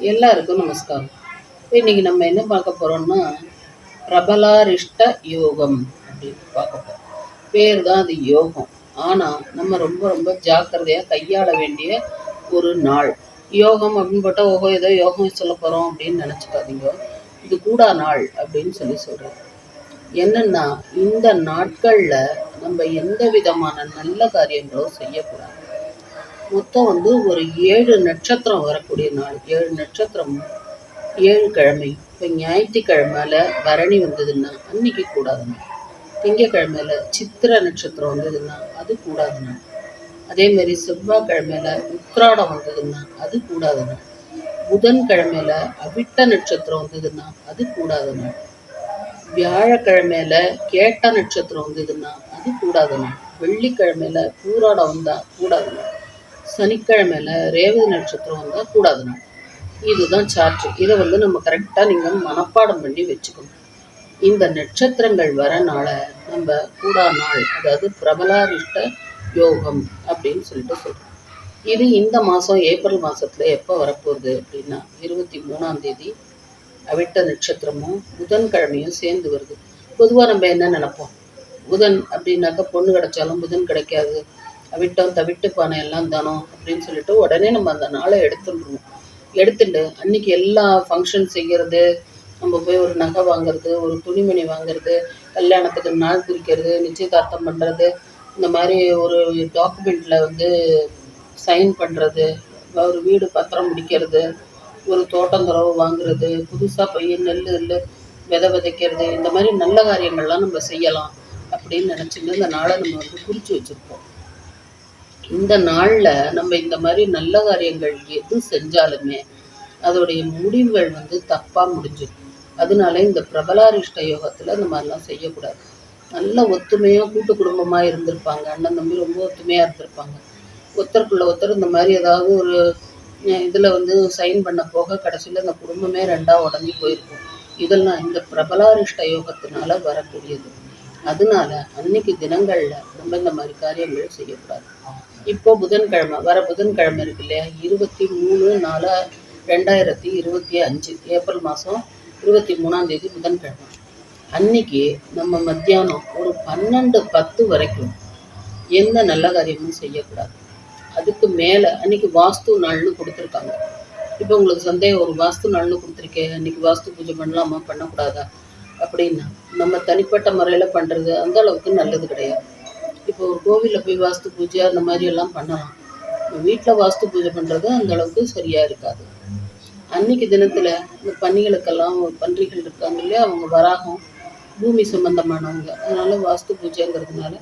எல்லாருக்கும் நமஸ்காரம். இன்னைக்கு நம்ம என்ன பார்க்க போறோம்னா பிரபலாரிஷ்ட யோகம் அப்படின்னு பார்க்க போறோம். பேர் தான் அது யோகம். ஆனால் நம்ம ரொம்ப ரொம்ப ஜாக்கிரதையாக கையாள வேண்டிய ஒரு நாள். யோகம் அப்படின்னு போட்டால் ஏதோ யோகம் சொல்ல போகிறோம் அப்படின்னு நினச்சிக்காதீங்க. இது கூடா நாள் அப்படின்னு சொல்கிறேன். என்னன்னா இந்த நாட்களில் நம்ம எந்த விதமான நல்ல காரியங்களும் செய்யக்கூடாது. மொத்தம் ஒரு 7 நட்சத்திரம் வரக்கூடிய நாள். 7 நட்சத்திரம் 7 கிழமை. இப்போ ஞாயிற்றுக்கிழமையில பரணி வந்ததுன்னா அன்னைக்கு கூடாதுண்ணா. திங்கக்கிழமையில சித்திர நட்சத்திரம் வந்ததுன்னா அது கூடாதுண்ணா. அதேமாரி செவ்வாய்க்கிழமையில உத்திராடம் வந்ததுன்னா அது கூடாதுண்ணா. புதன்கிழமையில அவிட்ட நட்சத்திரம் வந்ததுன்னா அது கூடாதுண்ணா. வியாழக்கிழமையில கேட்ட நட்சத்திரம் வந்ததுன்னா அது கூடாதுண்ணா. வெள்ளிக்கிழமையில பூராடம் வந்தா கூடாதுண்ணா. சனிக்கிழமையில ரேவதி நட்சத்திரம் வந்தால் கூடாதுண்ணா. இதுதான் சார்ட்டு. இதை நம்ம கரெக்டாக நீங்கள் மனப்பாடம் பண்ணி வச்சுக்கணும். இந்த நட்சத்திரங்கள் வரனால நம்ம கூடா நாள், அதாவது பிரபலாரிஷ்ட யோகம் அப்படின்னு சொல்கிறோம். இது இந்த மாதம் ஏப்ரல் மாதத்தில் எப்போ வரப்போகுது அப்படின்னா 23ஆம் தேதி அவிட்ட நட்சத்திரமும் புதன்கிழமையும் சேர்ந்து வருது. பொதுவாக நம்ம என்ன நினைப்போம், புதன் அப்படின்னாக்கா பொண்ணு கிடைச்சாலும் புதன் கிடைக்காது, அவிட்டம் தவிட்டு பானை எல்லாம் தானோ அப்படின்னு சொல்லிட்டு உடனே நம்ம அந்த நாளை எடுத்துட்டு அன்னைக்கு எல்லா ஃபங்க்ஷன் செய்கிறது, நம்ம போய் ஒரு நகை வாங்குறது, ஒரு துணிமணி வாங்குறது, கல்யாணத்துக்கு நாள் குறிக்கிறது, நிச்சயதார்த்தம் பண்ணுறது, இந்த மாதிரி ஒரு டாக்குமெண்ட்டில் சைன் பண்ணுறது, ஒரு வீடு பத்திரம் முடிக்கிறது, ஒரு தோட்டந்தரவு வாங்குறது, புதுசாக போய் நெல் விதைக்கிறது, இந்த மாதிரி நல்ல காரியங்கள்லாம் நம்ம செய்யலாம் அப்படின்னு நினச்சிட்டு இந்த நாளை நம்ம குறித்து வச்சுருப்போம். இந்த நாளில் நம்ம இந்த மாதிரி நல்ல காரியங்கள் எது செஞ்சாலுமே அதோடைய முடிவுகள் தப்பாக முடிஞ்சிடும். அதனால இந்த பிரபலாரிஷ்ட யோகத்தில் இந்த மாதிரிலாம் செய்யக்கூடாது. நல்ல ஒத்துமையாக கூட்டு குடும்பமாக இருந்திருப்பாங்க, அண்ணன் தம்பி ரொம்ப ஒத்துமையாக இருந்திருப்பாங்க. ஒருத்தருக்குள்ள ஒருத்தர் இந்த மாதிரி ஏதாவது ஒரு இதில் சைன் பண்ண போக கடைசியில் இந்த குடும்பமே ரெண்டாக உடஞ்சி போயிருக்கும். இதெல்லாம் இந்த பிரபலாரிஷ்ட யோகத்தினால வரக்கூடியது. அதனால அன்னைக்கு தினங்களில் நம்ம இந்த மாதிரி காரியங்கள் செய்யக்கூடாது. இப்போ புதன்கிழமை, வர புதன்கிழமை இருக்கு இல்லையா, 23/4/2025 ஏப்ரல் மாதம் 23ஆம் தேதி புதன்கிழமை. அன்னைக்கு நம்ம மத்தியானம் ஒரு 12:10 வரைக்கும் எந்த நல்ல காரியமும் செய்யக்கூடாது. அதுக்கு மேலே அன்னைக்கு வாஸ்து நாள்னு கொடுத்துருக்காங்க. இப்போ உங்களுக்கு சந்தேகம், ஒரு வாஸ்து நாள்னு கொடுத்துருக்கேன், அன்னைக்கு வாஸ்து பூஜை பண்ணலாமா பண்ணக்கூடாதா அப்படின்னா, நம்ம தனிப்பட்ட முறையில் பண்ணுறது அந்த அளவுக்கு நல்லது கிடையாது. இப்போ ஒரு கோவிலில் போய் வாஸ்து பூஜை அந்த மாதிரி எல்லாம் பண்ணலாம். வீட்டில் வாஸ்து பூஜை பண்ணுறது அந்த அளவுக்கு சரியாக இருக்காது. அன்னைக்கு தினத்தில் இந்த பன்றிகள் இருக்காங்க இல்லையா, அவங்க வராகம் பூமி சம்பந்தமானவங்க. அதனால வாஸ்து பூஜைங்கிறதுனால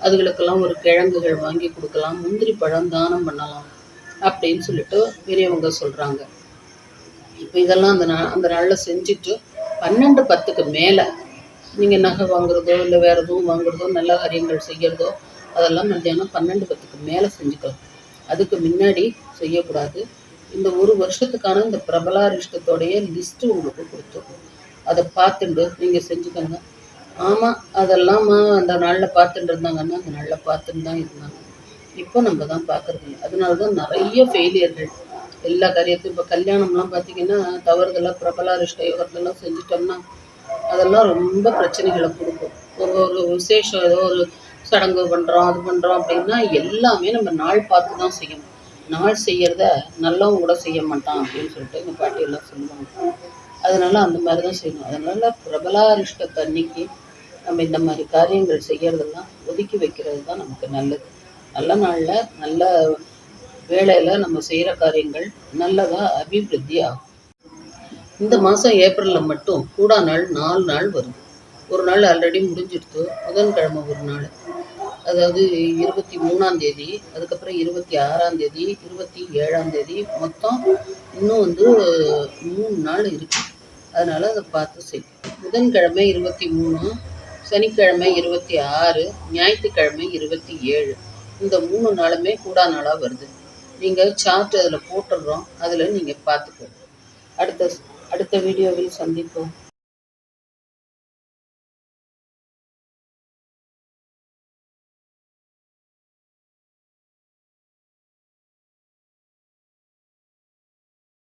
அதுகளுக்கெல்லாம் ஒரு கிழங்குகள் வாங்கி கொடுக்கலாம், முந்திரி பழம் தானம் பண்ணலாம் அப்படின்னு சொல்லிட்டு பெரியவங்க சொல்கிறாங்க. இப்போ இதெல்லாம் அந்த நாளில் செஞ்சுட்டு 12:10க்கு மேலே நீங்கள் நகை வாங்குறதோ இல்லை வேறு எதுவும் வாங்குறதோ நல்ல காரியங்கள் செய்கிறதோ அதெல்லாம் மத்தியானம் 12:10க்கு மேலே செஞ்சுக்கலாம். அதுக்கு முன்னாடி செய்யக்கூடாது. இந்த ஒரு வருஷத்துக்கான இந்த பிரபலாரிஷ்டத்தோடைய லிஸ்ட்டு உங்களுக்கு கொடுத்துருக்கோம். அதை பார்த்துட்டு நீங்கள் செஞ்சுக்கோங்க. ஆமாம், அதெல்லாம் அந்த நாளில் பார்த்துட்டு இருந்தாங்கன்னா அந்த நாளில் பார்த்துட்டு தான் இருந்தாங்க. இப்போ நம்ம தான் பார்க்குறது இல்லை. அதனால தான் நிறைய ஃபெயிலியர்கள் எல்லா காரியத்தையும். இப்போ கல்யாணம்லாம் பார்த்திங்கன்னா தவறுதலாக பிரபலாரிஷ்ட யோகத்தெல்லாம் செஞ்சுட்டோம்னா அதெல்லாம் ரொம்ப பிரச்சனைகளை கொடுக்கும். ஒரு விசேஷம், ஏதோ ஒரு சடங்கு பண்ணுறோம், அது பண்ணுறோம் அப்படின்னா எல்லாமே நம்ம நாள் பார்த்து தான் செய்யணும். நாள் செய்கிறத நல்லவங்க கூட செய்ய மாட்டான் அப்படின்னு சொல்லிட்டு எங்கள் பாட்டியெல்லாம் சொல்லுவாங்க. அதனால் அந்த மாதிரி தான் செய்யணும். அதனால் பிரபலாரிஷ்டத்தை அன்னைக்கு நம்ம இந்த மாதிரி காரியங்கள் செய்கிறதெல்லாம் ஒதுக்கி வைக்கிறது தான் நமக்கு நல்லது. நல்ல நாளில் நல்ல வேளையில் நம்ம செய்கிற காரியங்கள் நல்லதாக அபிவிருத்தி ஆகும். இந்த மாதம் ஏப்ரலில் மட்டும் கூடா நாள் 4 நாள் வருது. ஒரு நாள் ஆல்ரெடி முடிஞ்சிடுத்து, புதன்கிழமை ஒரு நாள், அதாவது 23ஆம் தேதி, அதுக்கப்புறம் 26ஆம் தேதி, 27ஆம் தேதி, மொத்தம் இன்னும் 3 நாள் இருக்குது. அதனால் அதை பார்த்து செய்யும். புதன்கிழமை 23, சனிக்கிழமை 26, ஞாயிற்றுக்கிழமை 27. இந்த 3 நாளுமே கூடா நாளாக வருது. நீங்கள் சார்ட் அதில் போட்டுடுறோம், அதில் நீங்கள் பார்த்துக்கோங்க. அடுத்த வீடியோவில் சந்திப்போம்.